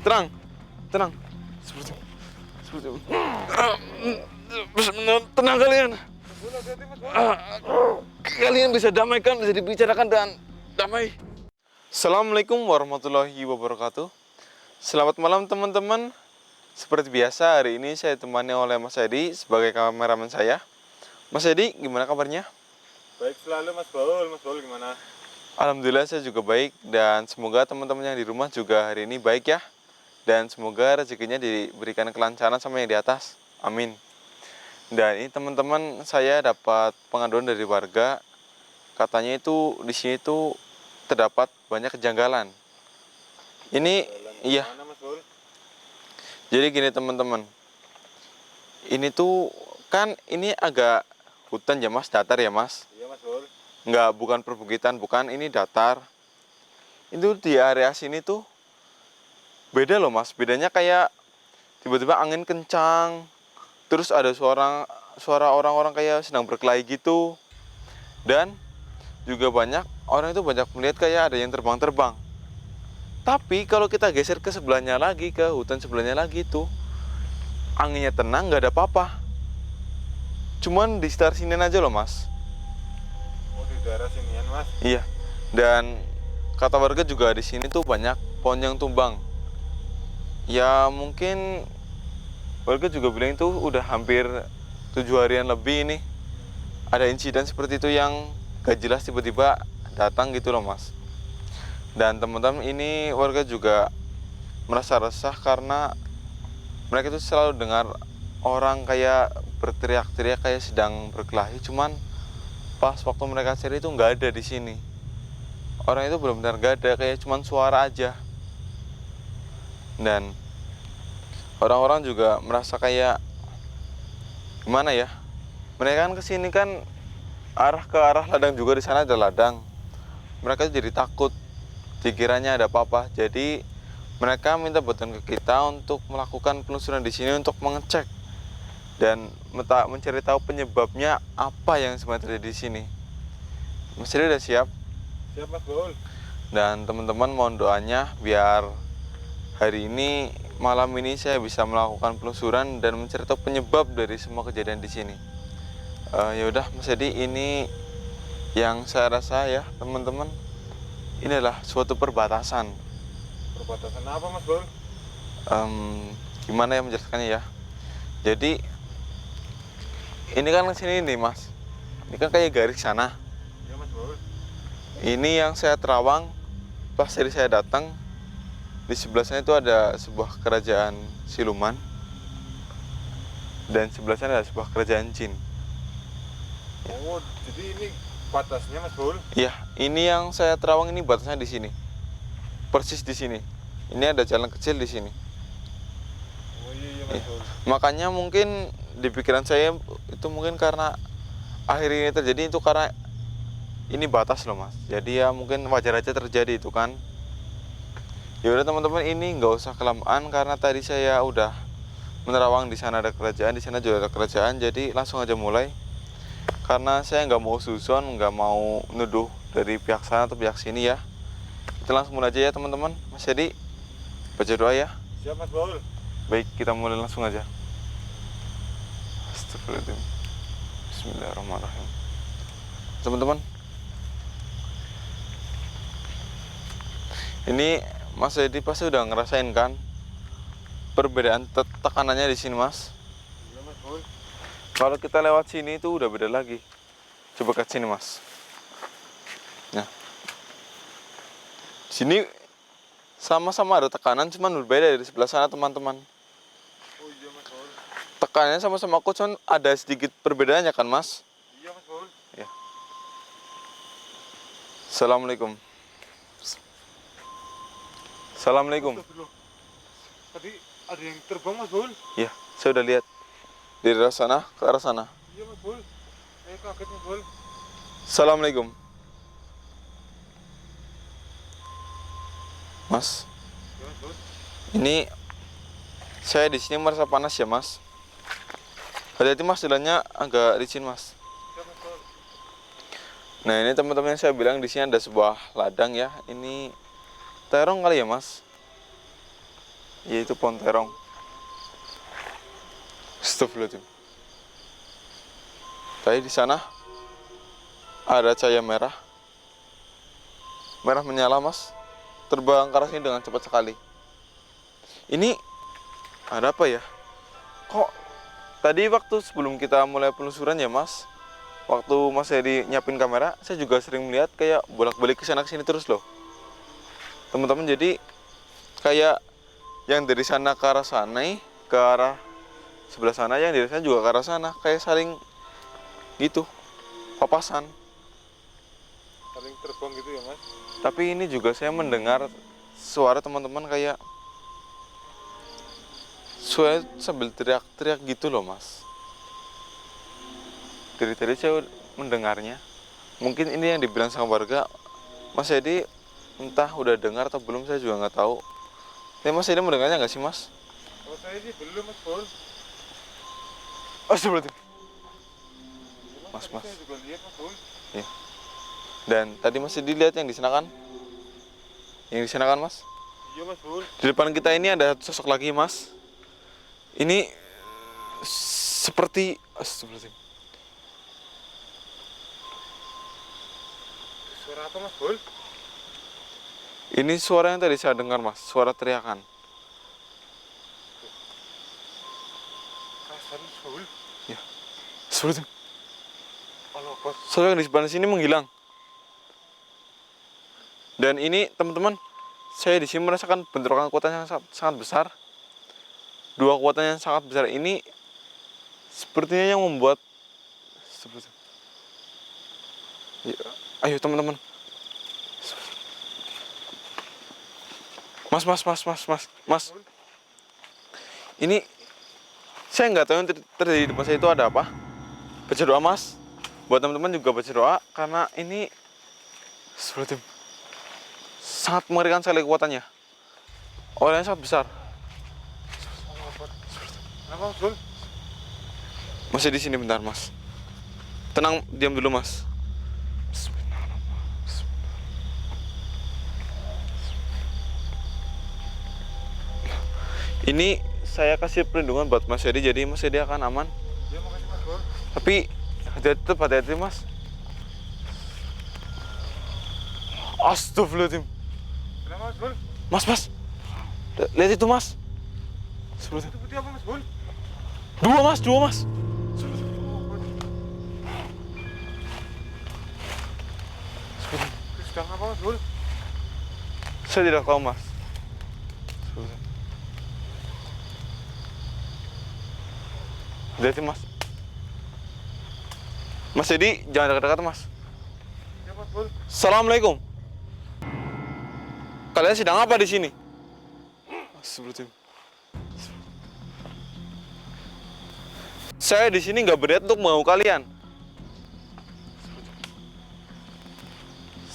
Tenang, tenang. Seperti tenang kalian. Kalian bisa damaikan, bisa dibicarakan dan damai. Assalamualaikum warahmatullahi wabarakatuh. Selamat malam teman-teman. Seperti biasa hari ini saya temani oleh Mas Edi sebagai kameramen saya. Mas Edi, gimana kabarnya? Baik selalu Mas Baul. Mas Baul gimana? Alhamdulillah saya juga baik dan semoga teman-teman yang di rumah juga hari ini baik ya. Dan semoga rezekinya diberikan kelancaran sama yang di atas. Amin. Dan ini teman-teman saya dapat pengaduan dari warga. Katanya itu di sini tuh terdapat banyak kejanggalan. Ini iya. Gimana Mas Baul? Jadi gini teman-teman. Ini tuh kan ini agak hutan ya Mas, datar ya Mas. Iya Mas Baul. Enggak, bukan perbukitan, bukan, ini datar. Itu di area sini tuh beda loh Mas. Bedanya kayak tiba-tiba angin kencang. Terus ada suara orang-orang kayak sedang berkelahi gitu. Dan juga banyak orang itu banyak melihat kayak ada yang terbang-terbang. Tapi kalau kita geser ke sebelahnya lagi, ke hutan sebelahnya lagi tuh anginnya tenang, nggak ada apa-apa. Cuman di sekitar sini aja loh Mas. Oh di daerah sinian Mas. Iya. Dan kata warga juga di sini tuh banyak pohon yang tumbang. Ya mungkin warga juga bilang itu udah hampir 7 harian lebih ini. Ada insiden seperti itu yang gak jelas tiba-tiba datang gitu loh Mas. Dan teman-teman ini warga juga merasa resah karena mereka itu selalu dengar orang kayak berteriak-teriak kayak sedang berkelahi. Cuman pas waktu mereka cari itu nggak ada di sini. Orang itu benar-benar nggak ada, kayak cuman suara aja. Dan orang-orang juga merasa kayak gimana ya? Mereka kan kesini kan ke arah ladang juga, di sana ada ladang. Mereka jadi takut, dikiranya ada apa-apa. Jadi mereka minta bantuan ke kita untuk melakukan penelusuran di sini untuk mengecek dan mencari tahu penyebabnya apa yang sebenarnya terjadi di sini. Mas Edi udah siap? Siap Mas Baul. Dan teman-teman mohon doanya biar hari ini, malam ini saya bisa melakukan penelusuran dan mencari tahu penyebab dari semua kejadian di sini. Ya udah Mas Edi, ini yang saya rasa ya teman-teman, ini adalah suatu perbatasan. Perbatasan apa Mas Baul? Gimana ya menjelaskannya ya? Jadi ini kan sini nih Mas, ini kan kayak garis sana. Iya Mas Baul. Ini yang saya terawang pas dari saya datang. Di sebelah sana itu ada sebuah kerajaan siluman dan sebelah sana ada sebuah kerajaan jin. Oh jadi ini batasnya Mas Baul? Iya, ini yang saya terawang, ini batasnya di sini. Persis di sini. Ini ada jalan kecil di sini. Oh iya Mas Baul. Makanya mungkin di pikiran saya itu mungkin karena akhir ini terjadi itu karena ini batas loh Mas. Jadi ya mungkin wajar aja terjadi itu kan. Ya udah teman-teman, ini nggak usah kelamaan karena tadi saya udah menerawang, di sana ada kerajaan, di sana juga ada kerajaan. Jadi langsung aja mulai. Karena saya nggak mau susun, nggak mau nuduh dari pihak sana atau pihak sini ya. Kita langsung mulai aja ya teman-teman. Mas Edi, baca doa ya. Siap Mas Baul. Baik, kita mulai langsung aja. Astagfirullahaladzim. Bismillahirrahmanirrahim. Teman-teman, ini Mas Edi pasti udah ngerasain kan perbedaan tekanannya di sini Mas. Iya Mas Baul. Kalau kita lewat sini itu udah beda lagi. Coba ke sini Mas. Nah, sini sama-sama ada tekanan, cuman berbeda dari sebelah sana teman-teman. Oh iya Mas Baul. Tekanannya sama-sama kuat, cuman ada sedikit perbedaannya kan Mas? Iya Mas Baul. Ya. Assalamualaikum. Assalamualaikum. Astagfirullah. Tadi ada yang terbang Mas Baul? Ya, saya udah lihat dari arah sana ke arah sana. Iya Mas Baul. Saya kaget Mas Baul. Assalamualaikum. Mas, Iya Mas Baul. ini saya di sini merasa panas ya Mas. Hati-hati Mas, jalannya agak licin Mas. Siap Mas Baul. Nah ini teman-teman yang saya bilang, di sini ada sebuah ladang ya. Ini terong kali ya Mas. yaitu pohon terong. Astagfirullahaladzim. Tadi di sana ada cahaya merah. Merah menyala, Mas. Terbang ke arah sini dengan cepat sekali. Ini ada apa ya? Kok tadi waktu sebelum kita mulai penelusuran ya, Mas? Waktu Mas Hedi nyiapin kamera, saya juga sering melihat kayak bolak-balik ke sana ke sini terus loh. Teman-teman, jadi kayak yang dari sana ke arah sana, ke arah sebelah sana, yang dari sana juga ke arah sana, kayak saling gitu, papasan. Saling terbang gitu ya, Mas? Tapi ini juga saya mendengar suara teman-teman kayak suara sambil teriak-teriak gitu loh, Mas. Dari tadi saya mendengarnya. Mungkin ini yang dibilang sama warga. Mas Hedi entah udah dengar atau belum, saya juga nggak tahu. Tapi Mas Hedi mendengarnya nggak sih, Mas? Kalau saya sih belum, Mas Bol. Astagfirullahaladzim. Mas. Saya juga lihat, Mas Bol. Ya. Dan tadi masih dilihat yang di sana kan? Yang di sana kan, Mas? Iya, Mas Bol. Di depan kita ini ada sosok lagi, Mas. Ini seperti astagfirullahaladzim. Suara apa, Mas Bol? Ini suara yang tadi saya dengar, Mas. Suara teriakan. Kasar, Mas Bol. Ya. Astagfirullahaladzim. Allah Akbar. Sosok yang di sebelah sini menghilang. Dan ini teman-teman, saya di sini merasakan bentrokan kekuatan yang sangat besar. Dua kekuatan yang sangat besar ini sepertinya yang membuat ya, ayo teman-teman. Mas. Ini saya nggak tahu yang terjadi di depan saya itu ada apa. Baca doa, Mas. Buat teman-teman juga baca doa karena ini seperti sangat mengerikan sekali kekuatannya. Orangnya sangat besar. Kenapa, Mas Bol? Masih di sini bentar, Mas. Tenang, diam dulu, Mas. Ini saya kasih perlindungan buat Mas Hedi, jadi Mas Hedi akan aman. Ya, makasih, Mas Bol. Tapi hati-hati, Mas. Astagfirullahaladzim. Kenapa, Mas Bol? Mas. Lihat itu, Mas. Astagfirullahaladzim. Itu putih apa, Mas Bol? Dua, Mas. Itu sedang apa, Mas Bol? Saya tidak tahu, Mas. Hati-hati, Mas. Mas Hedi, jangan dekat-dekat, Mas. Ya, Mas Bol. Assalamualaikum. Kalian sedang apa di sini? Astagfirullahaladzim. Saya di sini nggak berniat untuk mengganggu kalian.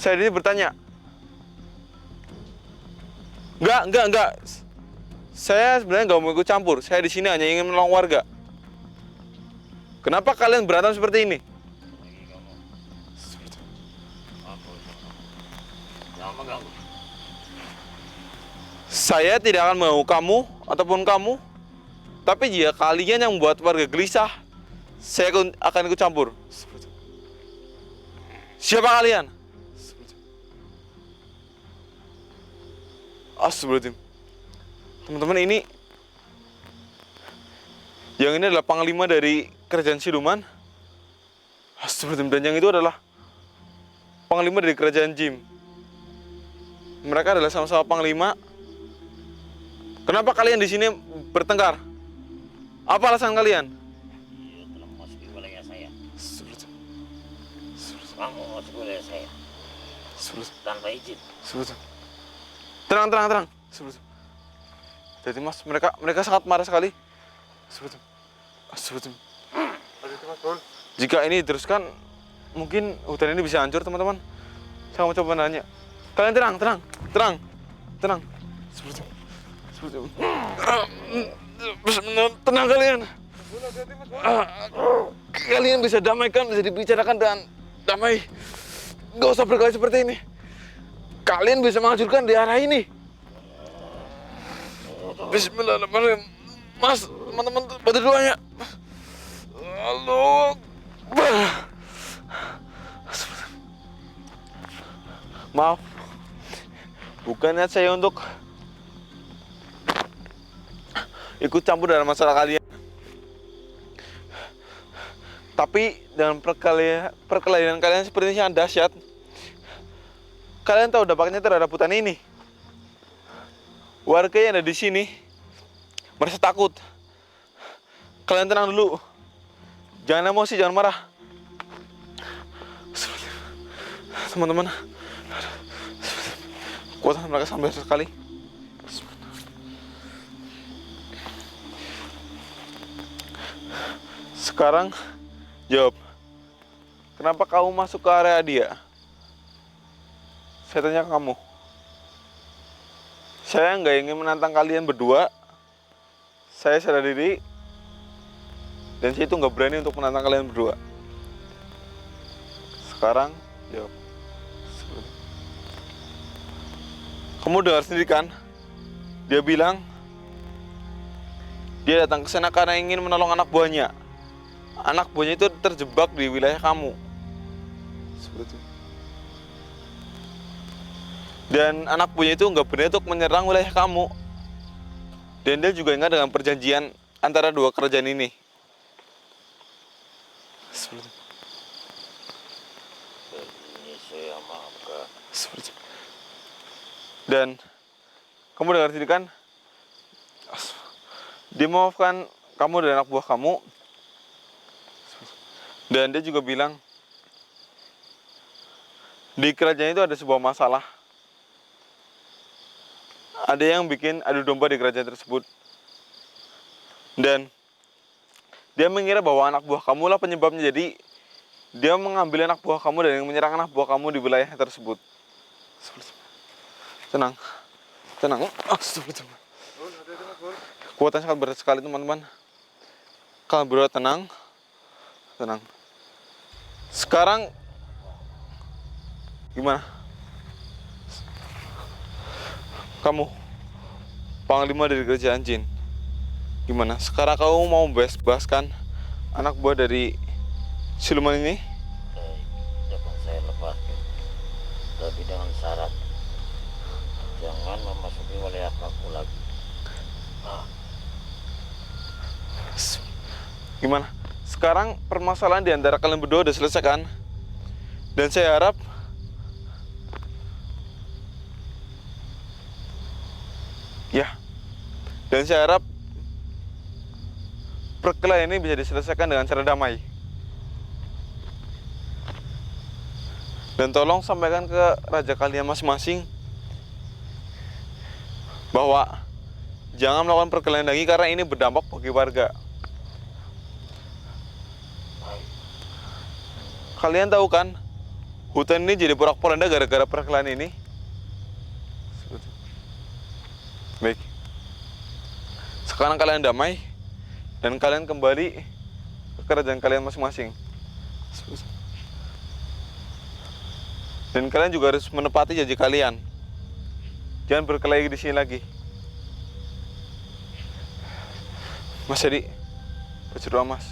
Saya di sini bertanya. Enggak. Saya sebenarnya nggak mau ikut campur. Saya di sini hanya ingin menolong warga. Kenapa kalian berantem seperti ini? Saya tidak akan mengganggu kamu ataupun kamu. Tapi jika kalian yang membuat warga gelisah, saya akan ikut campur. Siapa kalian? Astagfirullahaladzim. Teman-teman, yang ini adalah panglima dari kerajaan Siluman. Astagfirullahaladzim. Dan yang itu adalah panglima dari kerajaan Jim. Mereka adalah sama-sama panglima. Kenapa kalian di sini bertengkar? Apa alasan kalian? Iya, telah memasuki wilayah saya. Kamu memasuki wilayah saya tanpa izin. Tenang. Jadi, Mas, mereka sangat marah sekali. Astagfirullahaladzim. Hati-hati, Mas Bol. Jika ini diteruskan, mungkin hutan ini bisa hancur, teman-teman. Saya mau coba nanya. Kalian tenang. Astagfirullahaladzim. Tenang kalian. Kalian bisa damaikan, bisa dibicarakan dengan damai. Gak usah berkelahi seperti ini. Kalian bisa menghancurkan di arah ini. Bismillahirrahmanirrahim. Mas, teman-teman pada doanya. Halo. Maaf. Bukan niat saya untuk ikut campur dalam masalah kalian. Tapi dengan perkelahian kalian sepertinya dahsyat. Kalian tahu dampaknya terhadap hutan ini. Warga yang ada di sini merasa takut. Kalian tenang dulu. Jangan emosi, jangan marah. Teman-teman, kekuatan mereka sampai sekali. Sekarang jawab, kenapa kamu masuk ke area dia? Saya tanya ke kamu. Saya nggak ingin menantang kalian berdua. Saya sadar diri. Dan saya itu nggak berani untuk menantang kalian berdua. Sekarang jawab. Kamu dengar sendiri kan? Dia bilang dia datang ke sana karena ingin menolong anak buahnya. Anak buahnya itu terjebak di wilayah kamu. Seperti itu. Dan anak buahnya itu nggak berani untuk menyerang wilayah kamu. Dan dia juga ingat dengan perjanjian antara dua kerajaan ini. Seperti itu. Ini saya maafkan. Seperti itu. Dan kamu dengar sendiri kan? Dia memaafkan kamu dan anak buah kamu. Dan dia juga bilang di kerajaan itu ada sebuah masalah. Ada yang bikin adu domba di kerajaan tersebut. Dan dia mengira bahwa anak buah kamu lah penyebabnya. Jadi dia mengambil anak buah kamu dan menyerang anak buah kamu di wilayah tersebut. Tenang. Tenang. Kekuatan sangat berat sekali teman-teman. Kalian berdua tenang. Tenang. Sekarang gimana? Kamu panglima dari kerajaan jin. Gimana? Sekarang kamu mau bebaskan anak buah dari siluman ini? Dapat saya lepaskan. Tapi dengan syarat jangan memasuki wilayah aku lagi. Gimana? Sekarang permasalahan di antara kalian berdua udah selesai kan? Dan saya harap dan saya harap perkelahian ini bisa diselesaikan dengan cara damai. Dan tolong sampaikan ke raja kalian masing-masing bahwa jangan melakukan perkelahian lagi karena ini berdampak bagi warga. Kalian tahu kan, hutan ini jadi porak-poranda gara-gara perkelahian ini. Baik. Sekarang kalian damai dan kalian kembali ke kerajaan kalian masing-masing. Dan kalian juga harus menepati janji kalian. Jangan berkelahi di sini lagi. Mas Edi, berdoa Mas.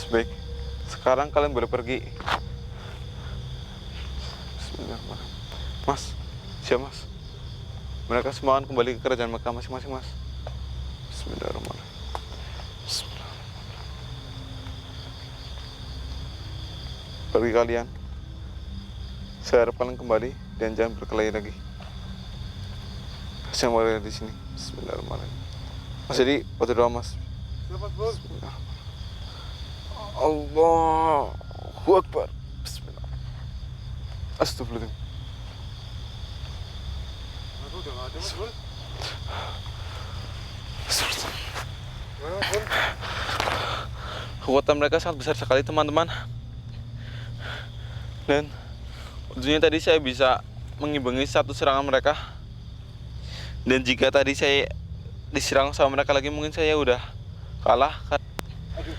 Baik, sekarang kalian boleh pergi. Bismillahirrahmanirrahim. Mas, siapa Mas? Mereka semua akan kembali ke kerajaan Mekah masing-masing Mas. Bismillahirrahmanirrahim. Pergi kalian. Saya harap kalian kembali dan jangan berkelahi lagi. Saya mau di sini. Bismillahirrahmanirrahim. Mas Edi, berdoa Mas. Allahu Akbar. Bismillah. Astagfirullahaladzim. Kekuatan mereka sangat besar sekali teman-teman. Dan ujungnya tadi saya bisa mengimbangi satu serangan mereka. Dan jika tadi saya diserang sama mereka lagi mungkin saya udah kalah. Aduh,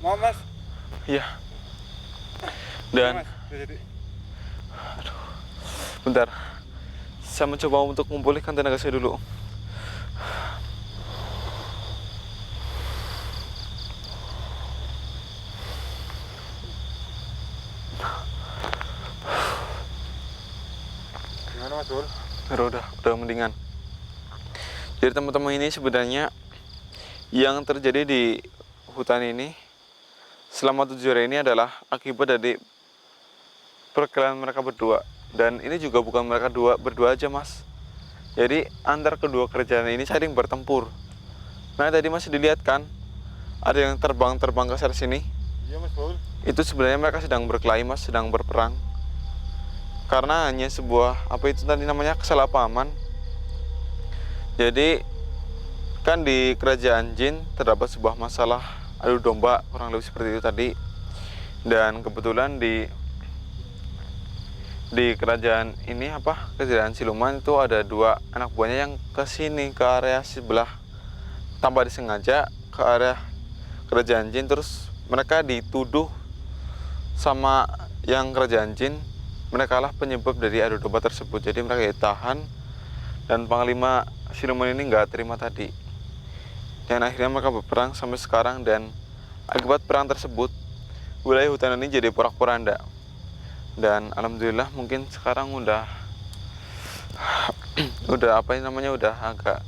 maaf Mas. Iya. Dan Mas, jadi. aduh, bentar. saya mencoba untuk memulihkan tenaga saya dulu. Gimana Mas Bol? Udah mendingan. Jadi teman-teman, ini sebenarnya yang terjadi di hutan ini selama 7 hari ini adalah akibat dari perkelahian mereka berdua. Dan ini juga bukan mereka berdua aja mas. Jadi antar kedua kerajaan ini saling bertempur. Nah tadi masih dilihat kan, ada yang terbang ke sana sini. Iya Mas Bol. Itu sebenarnya mereka sedang berkelahi mas, sedang berperang. Karena hanya sebuah, apa itu tadi namanya, kesalahpahaman. Jadi kan di kerajaan jin terdapat sebuah masalah adu domba, kurang lebih seperti itu tadi. Dan kebetulan di kerajaan ini, kerajaan siluman itu ada 2 anak buahnya yang kesini ke area sebelah tanpa disengaja ke area kerajaan jin. Terus mereka dituduh sama yang kerajaan jin, mereka lah penyebab dari adu domba tersebut. Jadi mereka ditahan dan panglima siluman ini nggak terima tadi. Dan akhirnya mereka berperang sampai sekarang. Dan akibat perang tersebut wilayah hutan ini jadi porak-poranda. Dan alhamdulillah mungkin sekarang udah udah agak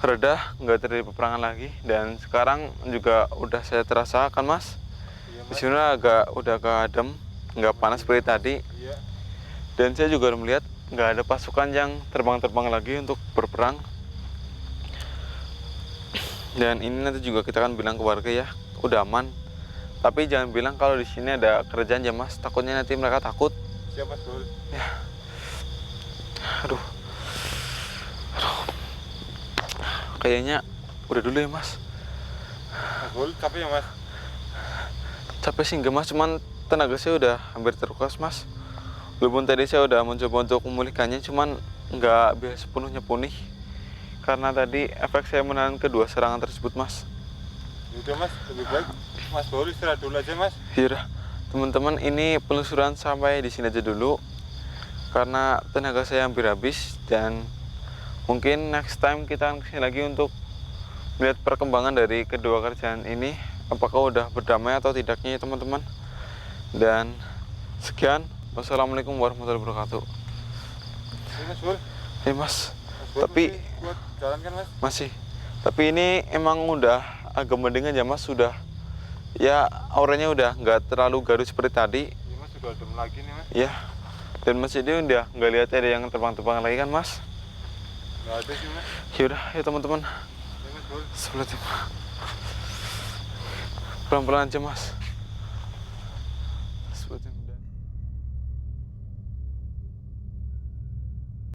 reda, nggak terjadi peperangan lagi. Dan sekarang juga udah saya terasakan mas, Iya di Mas. sini udah agak adem, nggak panas seperti tadi. Iya. Dan saya juga melihat nggak ada pasukan yang terbang lagi untuk berperang. Dan ini nanti juga kita akan bilang ke warga ya, udah aman. Tapi jangan bilang kalau di sini ada kerajaan ya mas, takutnya nanti mereka takut. Siap Mas Bol. Aduh. Kayaknya udah dulu ya mas. Mas Bol capek ya Mas? Capek sih enggak mas, cuman tenaga saya udah hampir terkuras mas. Walaupun tadi saya udah mencoba untuk memulihkannya, cuman nggak bisa sepenuhnya pulih. Karena tadi efek saya menahan kedua serangan tersebut mas. Udah Mas, lebih baik Mas Bol istirahat dulu aja Mas. Yaudah, teman-teman, ini penelusuran sampai di sini aja dulu. Karena tenaga saya hampir habis. Dan mungkin next time kita akan kesini lagi untuk melihat perkembangan dari kedua kerajaan ini, apakah udah berdamai atau tidaknya ya teman-teman. Dan sekian, wassalamualaikum warahmatullahi wabarakatuh. Ini Mas Bol. Mas, Mas Bol tapi masih buat jalan kan Mas? masih. Tapi ini emang udah agak mendingan ya mas, sudah ya auranya udah nggak terlalu gaduh seperti tadi. Iya Mas, sudah adem lagi nih Mas. Ya, dan mas ini udah nggak lihat ada yang terbang lagi kan mas. Nggak ada sih Mas. Yaudah, ya teman-teman, Iya Mas Bol. sebelah tim. Pelan-pelan aja mas.